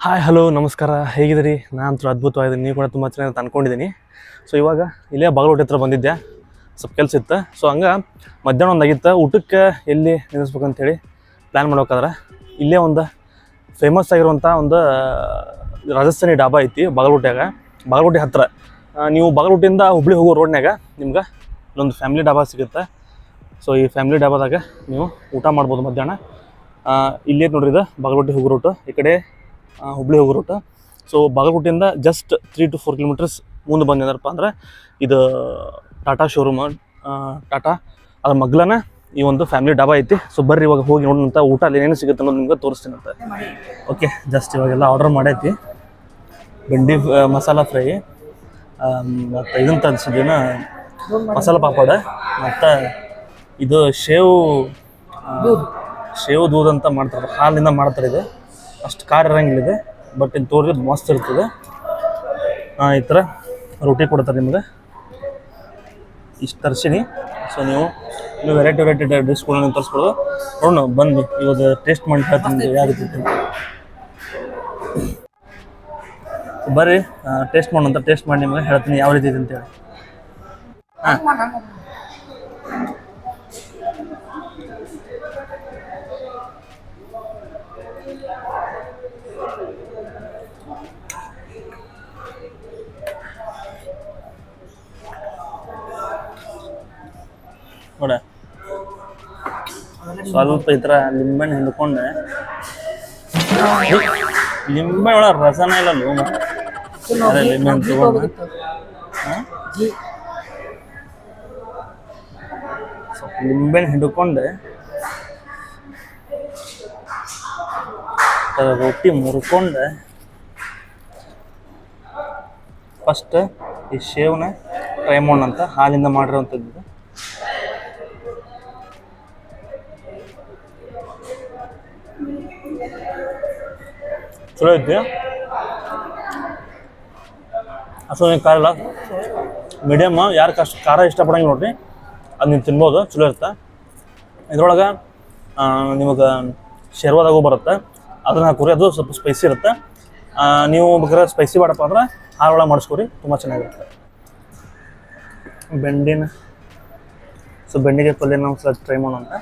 Hi hello ನಮಸ್ಕಾರ, ಹೇಗಿದ್ದೀರಿ? ನಾನು ಅದ್ಭುತವಾಗಿದ್ದೀನಿ, ನೀವು ಕೂಡ ತುಂಬ ಚೆನ್ನಾಗಿ ಅಂದ್ಕೊಂಡಿದ್ದೀನಿ. ಸೊ ಇವಾಗ ಇಲ್ಲೇ ಬಾಗಲಕೋಟೆ ಹತ್ರ ಬಂದಿದ್ದೆ, ಸ್ವಲ್ಪ ಕೆಲಸ ಇತ್ತು. ಸೊ ಹಂಗೆ ಮಧ್ಯಾಹ್ನ ಒಂದಾಗಿತ್ತು, ಊಟಕ್ಕೆ ಎಲ್ಲಿ ನಿಲ್ಲಿಸ್ಬೇಕಂತೇಳಿ ಪ್ಲ್ಯಾನ್ ಮಾಡ್ಬೇಕಾದ್ರೆ ಇಲ್ಲೇ ಒಂದು ಫೇಮಸ್ ಆಗಿರುವಂಥ ಒಂದು ರಾಜಸ್ಥಾನಿ ಡಾಬಾ ಐತಿ ಬಾಗಲಕೋಟೆಯಾಗ. ಬಾಗಲಕೋಟೆ ಹತ್ತಿರ ನೀವು ಬಾಗಲಕೋಟೆಯಿಂದ ಹುಬ್ಳಿ ಹೋಗೋ ರೋಡ್ನಾಗ ನಿಮ್ಗೆ ಇಲ್ಲೊಂದು ಫ್ಯಾಮಿಲಿ ಡಾಬಾ ಸಿಗುತ್ತೆ. ಸೊ ಈ ಫ್ಯಾಮಿಲಿ ಡಾಬಾದಾಗ ನೀವು ಊಟ ಮಾಡ್ಬೋದು ಮಧ್ಯಾಹ್ನ. ಇಲ್ಲೇ ನೋಡ್ರಿ, ಇದು ಬಾಗಲಕೋಟೆ ಹೋಗೋ ರೂಟು, ಈ ಕಡೆ ಹುಬ್ಳಿ ಹೋಗೋ ರೂಟ. ಸೊ ಬಾಗಲಕೋಟೆಯಿಂದ ಜಸ್ಟ್ 3 to 4 ಕಿಲೋಮೀಟರ್ಸ್ ಮುಂದೆ ಬಂದಿದ್ದಾರಪ್ಪ ಅಂದ್ರೆ ಇದು ಟಾಟಾ ಶೋರೂಮ್, ಟಾಟಾ ಅದ್ರ ಮಗ್ಲನ ಈ ಒಂದು ಫ್ಯಾಮಿಲಿ ಡಾಬಾ ಐತಿ. ಸೊ ಬರ್ರಿ ಇವಾಗ ಹೋಗಿ ನೋಡೋಣಂತ, ಊಟ ಅಲ್ಲಿ ಏನೇನು ಸಿಗುತ್ತೆ ಅನ್ನೋದು ನಿಮ್ಗೆ ತೋರಿಸ್ತೀನಿ ಅಂತ. ಓಕೆ, ಜಸ್ಟ್ ಇವಾಗೆಲ್ಲ ಆರ್ಡರ್ ಮಾಡೈತಿ. ಬೆಂಡಿ ಮಸಾಲ ಫ್ರೈ, ಮತ್ತು ಇದನ್ನು ತಂದಿಸಿದ್ದೀನ ಮಸಾಲ ಪಾಪಡ, ಮತ್ತು ಇದು ಶೇವ್ ದೂದ್ ಅಂತ ಮಾಡ್ತಾರೆ, ಹಾಲಿಂದ ಮಾಡ್ತಾರೆ. ಇದು ಅಷ್ಟು ಖಾರ ಇರೋಂಗಿಲ್ಲಿದೆ, ಬಟ್ ಇದು ತೋರಿದ್ರೆ ಮಸ್ತ್ ಇರ್ತದೆ. ಈ ಥರ ರೊಟ್ಟಿ ಕೊಡ್ತಾರೆ ನಿಮ್ಗೆ, ಇಷ್ಟು ತರಿಸೀನಿ. ಸೊ ನೀವು ವೆರೈಟಿ ಡಿಶ್ಗಳನ್ನ ತರಿಸ್ಬೋದು. ನೋಡೋಣ ಬನ್ನಿ, ಇವಾಗ ಟೇಸ್ಟ್ ಮಾಡಿ ಹೇಳ್ತೀನಿ ಯಾವ ರೀತಿ ಅಂತ. ಬರ್ರಿ ಟೇಸ್ಟ್ ಮಾಡೋಣ, ಟೇಸ್ಟ್ ಮಾಡಿ ನಿಮಗೆ ಹೇಳ್ತೀನಿ ಯಾವ ರೀತಿ ಇದೆ ಅಂತೇಳಿ. ಹಾಂ, ನೋಡ ಸ್ವಲ್ಪ ಈ ಥರ ಲಿಂಬೆಹಣ್ಣು ಹಿಂಡ್ಕೊಂಡೆ, ಲಿಂಬೆ ಒಳಗೆ ರಸನ ಇಲ್ಲ, ಲಿಂಬೆಹಣ್ಣು ತಗೊಂಡು ಸ್ವಲ್ಪ ಲಿಂಬೆಹಣ್ಣು ಹಿಂಡ್ಕೊಂಡೆ ರೊಟ್ಟಿ ಮುರ್ಕೊಂಡೆ ಫಸ್ಟ್ ಈ ಶೇವ್ನ ಟ್ರೈ ಮಾಡೋಣ ಅಂತ. ಹಾಲಿಂದ ಮಾಡಿರೋವಂಥದ್ದು ಚಲೋ ಐತಿ, ಅಷ್ಟೊಂದು ಖಾರ ಇಲ್ಲ, ಮೀಡಿಯಮ್. ಯಾರು ಖಾರ ಇಷ್ಟಪಡಂಗೆ ನೋಡ್ರಿ ಅದು ನೀವು ತಿನ್ಬೋದು, ಚಲೋ ಇರುತ್ತೆ. ಇದ್ರೊಳಗೆ ನಿಮಗೆ ಶೇರ್ವಾದಾಗೂ ಬರುತ್ತೆ, ಅದನ್ನ ಹಾಕೋರಿ, ಅದು ಸ್ವಲ್ಪ ಸ್ಪೈಸಿ ಇರುತ್ತೆ. ನೀವು ಬೇಕಾದ್ರೆ ಸ್ಪೈಸಿ ಬೇಡಪ್ಪ ಅಂದ್ರೆ ಹಾರೊಳಗೆ ಮಾಡಿಸ್ಕೊರಿ, ತುಂಬ ಚೆನ್ನಾಗಿರುತ್ತೆ. ಬೆಂಡಿನ ಬೆಂಡಿಗೆ ಪಲ್ಯ ನಾವು ಸ್ವಲ್ಪ ಟ್ರೈ ಮಾಡೋಣ ಅಂತ.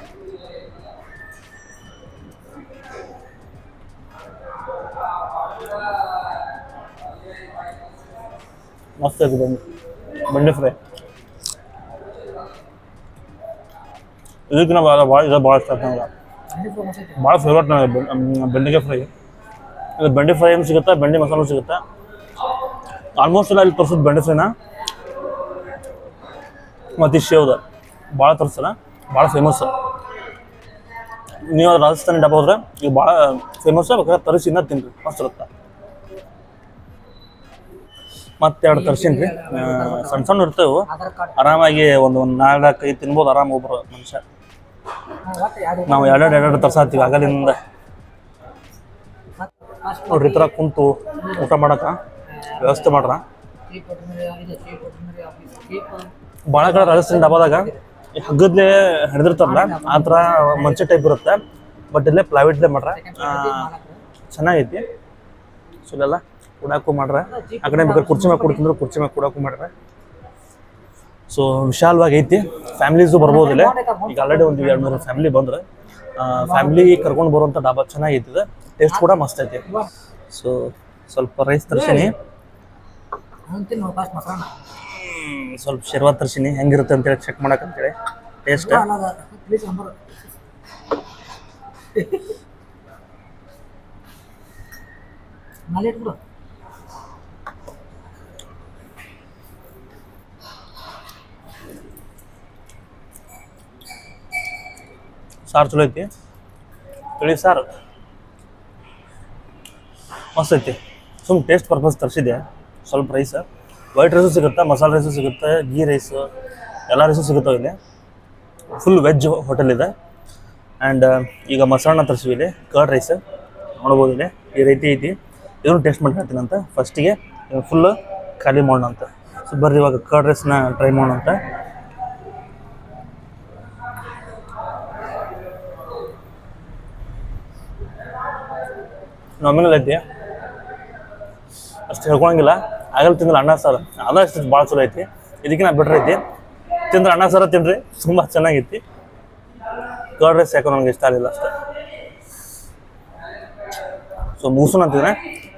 ಮಸ್ತ್ ಆಗಿದೆ ಬೆಂಡೆ ಫ್ರೈ. ಇದಕ್ಕಿಂತ ಭಾಳ ಇಷ್ಟ ಆಯ್ತು ನನಗೆ, ಭಾಳ ಫೇವ್ರೇಟ್ ನನಗೆ ಬೆಂಡಿಗೆ ಫ್ರೈ. ಇದು ಬೆಂಡೆ ಫ್ರೈ ಏನು ಸಿಗುತ್ತೆ, ಬೆಂಡೆ ಮಸಾಲೆ ಸಿಗುತ್ತೆ. ಆಲ್ಮೋಸ್ಟ್ ಎಲ್ಲ ಇಲ್ಲಿ ತೋರಿಸೋದು ಬೆಂಡೆ ಫ್ರೈನ ಮತ್ತು ಈ ಶೇವ್ದ ಭಾಳ ತರಿಸಲ್ಲ, ಭಾಳ ಫೇಮಸ್. ನೀವು ರಾಜಸ್ಥಾನಿ ಡಬ್ಬ ಹೋದ್ರೆ ಈಗ ಭಾಳ ಫೇಮಸ್, ಬೇಕಾದ್ರೆ ತರಿಸಿ ಇನ್ನೂ ತಿನ್ರಿ, ಮಸ್ತ್ ಇರುತ್ತೆ. ಮತ್ತೆರಡು ತರ್ಸೀನಿ ರೀ, ಸಣ್ಣ ಇರ್ತೇವೆ, ಆರಾಮಾಗಿ ಒಂದು 4-5 ತಿನ್ಬೋದು ಆರಾಮ ಒಬ್ಬರು ಮನುಷ್ಯ. ನಾವು ಎರಡು ತರ್ಸಾತೀವಿ ಆಗಲಿಂದ. ನೋಡ್ರಿ, ಈ ಥರ ಕುಂತು ಊಟ ಮಾಡೋಕೆ ವ್ಯವಸ್ಥೆ ಮಾಡ್ರ. ಭಾಳ ಕಡೆ ರಾಜಸ್ಥಾನಿ ಡಬ್ಬಾದಾಗ ಈ ಹಗ್ಗದ್ಲೇ ಹಿಡಿದಿರ್ತಾರಲ್ಲ, ಆ ಥರ ಮಂಚೆ ಟೈಪ್ ಇರುತ್ತೆ, ಬಟ್ ಇಲ್ಲೇ ಪ್ಲೈವುಡ್ಲೇ ಮಾಡ್ರ, ಚೆನ್ನಾಗೈತಿ. ಸೊ ಇಲ್ಲೆಲ್ಲ ಕೂಡಾಕು ಮಾಡ್ರೆ, ಆ ಕಡೆ ಬೇಕಾದ್ರೆ ಕುರ್ಚಿ ಮ್ಯಾಗ ಕುಡ್ತಿದ್ರು, ಕುರ್ಚಿ ಮ್ಯಾಗ ಕೂಡಾಕು ಮಾಡ್ರೆ. ಸೊ ವಿಶಾಲವಾಗಿ ಐತಿ, ಫ್ಯಾಮಿಲೀಸು ಬರ್ಬೋದು ಇಲ್ಲೇ. ಈಗ ಆಲ್ರೆಡಿ ಒಂದು 2-3 ಫ್ಯಾಮಿಲಿ ಬಂದ್ರೆ, ಫ್ಯಾಮಿಲಿ ಕರ್ಕೊಂಡು ಬರುವಂಥ ಡಾಬಾ ಚೆನ್ನಾಗೈತಿದೆ, ಟೇಸ್ಟ್ ಕೂಡ ಮಸ್ತ್ ಐತಿ. ಸೊ ಸ್ವಲ್ಪ ರೈಸ್ ತರ್ಸೀನಿ, ಸ್ವಲ್ಪ ಶೇರ್ವಾ ತರ್ಸೀನಿ, ಹೆಂಗಿರುತ್ತೆ ಅಂತೇಳಿ ಚೆಕ್ ಮಾಡಕ್ಕಂತೇಳಿ ಟೇಸ್ಟ್. ಸಾರು ಚಲೋ ಐತಿ, ತಿಳಿ ಸಾರು ಮಸ್ತ್ ಐತಿ. ಸುಮ್ಮನೆ ಟೇಸ್ಟ್ ಪರ್ಪಸ್ ತರಿಸಿದೆ. ಸ್ವಲ್ಪ ರೈಸ್, ವೈಟ್ ರೈಸು ಸಿಗುತ್ತೆ, ಮಸಾಲೆ ರೈಸು ಸಿಗುತ್ತೆ, ಗೀ ರೈಸು, ಎಲ್ಲ ರೈಸು ಸಿಗುತ್ತವೆ ಇಲ್ಲಿ. ಫುಲ್ ವೆಜ್ ಹೋಟೆಲ್ ಇದೆ. ಆ್ಯಂಡ್ ಈಗ ಮೊಸರನ್ನ ತರಿಸಿವಿ ಇಲ್ಲಿ, ಕರ್ಡ್ ರೈಸ್ ನೋಡ್ಬೋದು ಇಲ್ಲಿ, ಈ ರೀತಿ ಐತಿ. ಇದನ್ನು ಟೇಸ್ಟ್ ಮಾಡಿ ಹೇಳ್ತೀನಿ ಅಂತ. ಫಸ್ಟಿಗೆ ಫುಲ್ಲು ಖಾಲಿ ಮಾಡೋಣ ಅಂತ. ಸೊ ಬರ್ರಿ ಇವಾಗ ಕರ್ಡ್ ರೈಸ್ನ ಟ್ರೈ ಮಾಡೋಣ ಅಂತ. ನಾಮಿನಲ್ ಐತಿ, ಅಷ್ಟು ಹೇಳ್ಕೊಳಂಗಿಲ್ಲ. ಆಗಲ್ಲ ತಿಂದ್ರೆ ಅನ್ನ ಸಾರು ಅದ ಅಷ್ಟು ಭಾಳ ಚಲೋ ಐತಿ. ಇದಕ್ಕಿಂತ ಬೆಟ್ರ್ ಐತಿ. ತಿಂದ್ರೆ ಅನ್ನ ಸಾರು ತಿನ್ರಿ, ತುಂಬ ಚೆನ್ನಾಗೈತಿ. ಕರ್ಡ್ ರೈಸ್ ಯಾಕೋ ನನಗೆ ಇಷ್ಟ ಆಗಲಿಲ್ಲ ಅಷ್ಟೇ. ಸೊ ಮುಗಿಸೋಣ ಅಂತಿದ್ರೆ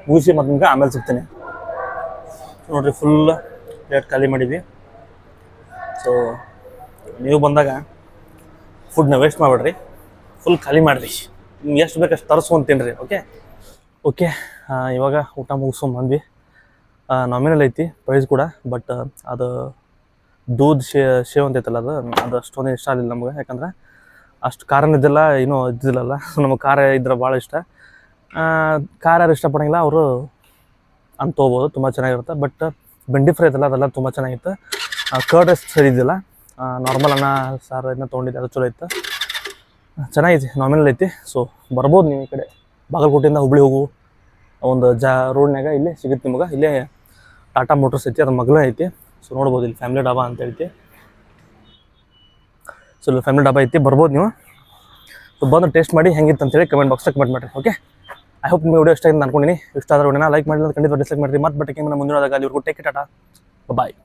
ಮುಗಿಸಿ ಮತ್ತು ನಿಮ್ಗೆ ಆಮೇಲೆ ಸಿಗ್ತೀನಿ. ನೋಡಿರಿ ಫುಲ್ ಪ್ಲೇಟ್ ಖಾಲಿ ಮಾಡಿದ್ವಿ. ಸೊ ನೀವು ಬಂದಾಗ ಫುಡ್ನ ವೇಸ್ಟ್ ಮಾಡಿಬಿಡ್ರಿ, ಫುಲ್ ಖಾಲಿ ಮಾಡಿರಿ. ನಿಮ್ಗೆ ಎಷ್ಟು ಬೇಕಷ್ಟು ತರಿಸ್ಕೊಂಡು ತಿನ್ನಿರಿ. ಓಕೆ ಇವಾಗ ಊಟ ಮುಗಿಸ್ಕೊಂಡು ಬಂದ್ವಿ. ನಾಮಿನಲ್ ಐತಿ ಪ್ರೈಸ್ ಕೂಡ, ಬಟ್ ಅದು ದೂದ್ ಶೇವ್ ಅಂತ ಐತಲ್ಲ ಅದು ಅಷ್ಟೊಂದು ಇಷ್ಟ ಆಗಲಿಲ್ಲ ನಮ್ಗೆ. ಯಾಕಂದ್ರೆ ಅಷ್ಟು ಖಾರನ ಇದ್ದಿಲ್ಲ, ಏನೂ ಇದ್ದಿಲ್ಲಲ್ಲ. ಸೊ ನಮಗೆ ಖಾರ ಇದ್ರೆ ಭಾಳ ಇಷ್ಟ. ಖಾರ ಯಾರು ಇಷ್ಟಪಡೋಂಗಿಲ್ಲ ಅವರು ಅಂತ ತೊಗೋಬೋದು, ತುಂಬ ಚೆನ್ನಾಗಿರುತ್ತೆ. ಬಟ್ ಬೆಂಡಿ ಫ್ರೈ ಐತಲ್ಲ ಅದೆಲ್ಲ ತುಂಬ ಚೆನ್ನಾಗಿತ್ತು. ಕರ್ಡ್ ರೈಸ್ ಸರಿ ಇದ್ದಿಲ್ಲ. ನಾರ್ಮಲ್ ಅನ್ನ ಸಾರು ಇದನ್ನ ತೊಗೊಂಡಿದ್ದೆ, ಅದು ಚಲೋ ಇತ್ತು. ಚೆನ್ನಾಗೈತಿ, ನಾಮಿನಲ್ ಐತಿ. ಸೊ ಬರ್ಬೋದು ನೀವು ಈ ಕಡೆ ಬಾಗಲಕೋಟೆಯಿಂದ ಹುಬ್ಳಿ ಹೋಗು ಒಂದು ರೋಡ್ನಾಗ ಇಲ್ಲೇ ಸಿಗುತ್ತೆ ನಿಮಗೆ. ಇಲ್ಲೇ ಟಾಟಾ ಮೋಟರ್ಸ್ ಐತಿ, ಅದ್ರ ಮಗಳೇ ಐತಿ. ಸೊ ನೋಡ್ಬೋದು ಇಲ್ಲಿ ಫ್ಯಾಮಿಲಿ ಡಾಬಾ ಅಂತ ಐತಿ. ಸೊ ಇಲ್ಲಿ ಫ್ಯಾಮಿಲಿ ಡಾಬಾ ಐತಿ, ಬರ್ಬೋದು ನೀವು. ಸೊ ಬಂದು ಟೇಸ್ಟ್ ಮಾಡಿ ಹೆಂಗಿತ್ತು ಅಂತೇಳಿ ಕಮೆಂಟ್ ಬಾಕ್ಸ್ದಾಗ ಕಮೆಂಟ್ ಮಾಡಿರಿ. ಓಕೆ, ಐ ಹೋಪ್ ನಿಮಗೆ ವಿಡಿಯೋ ಇಷ್ಟ ಆಗಿದೆ ಅನ್ಕೊಂಡಿನಿ. ಇಷ್ಟ ಆದ್ರೆ ವಿಡಿಯೋನ ಲೈಕ್ ಮಾಡಿಲ್ಲ ಖಂಡಿತ ಡಿಸ್ಲೈಕ್ ಮಾಡಿರಿ. ಮತ್ತೆ ಬಟ್ಟೆ ಮುಂದಿನದಾಗ ಅಲ್ಲಿವರೆಗೂ ಟೇಕ್ ಟಾಟಾ ಬಾಯ್.